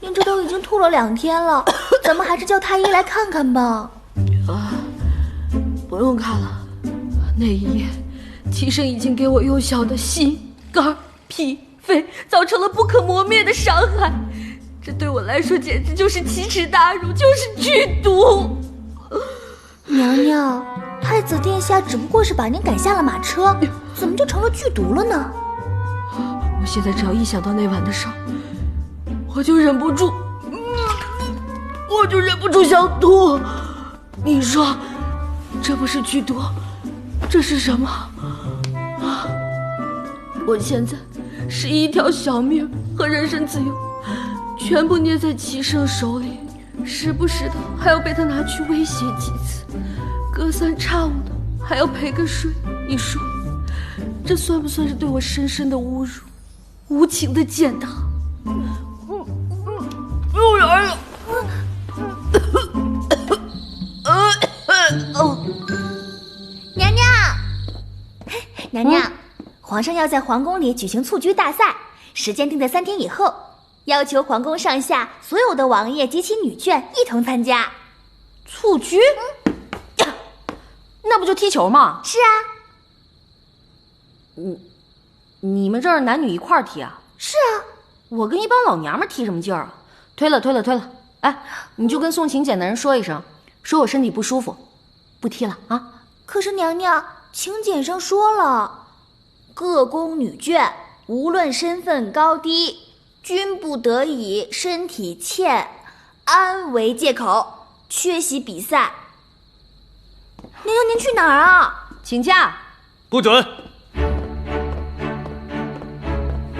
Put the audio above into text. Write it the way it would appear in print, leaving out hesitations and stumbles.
您这都已经吐了2天了，咱们还是叫太医来看看吧。不用看了，那一夜，齐生已经给我幼小的心、肝、脾、肺造成了不可磨灭的伤害，这对我来说简直就是奇耻大辱，就是剧毒。娘娘，太子殿下只不过是把您赶下了马车，怎么就成了剧毒了呢？我现在只要一想到那晚的事儿，我就忍不住想吐。你说，这不是剧毒，这是什么？我现在是一条小命和人身自由，全部捏在齐生手里，时不时的还要被他拿去威胁几次，隔三差五的还要赔个税。你说，这算不算是对我深深的侮辱，无情的践踏？又来了！娘娘，娘娘，皇上要在皇宫里举行蹴鞠大赛，时间定在3天以后，要求皇宫上下所有的王爷及其女眷一同参加。蹴鞠？那不就踢球吗？是啊。你们这儿男女一块儿踢啊？是啊。我跟一帮老娘们踢什么劲儿啊？推了。哎，你就跟送请柬的人说一声，说我身体不舒服，不踢了啊。可是娘娘，请柬上说了，各宫女眷无论身份高低，均不得以身体欠安为借口缺席比赛。娘娘，您去哪儿啊？请假。不准。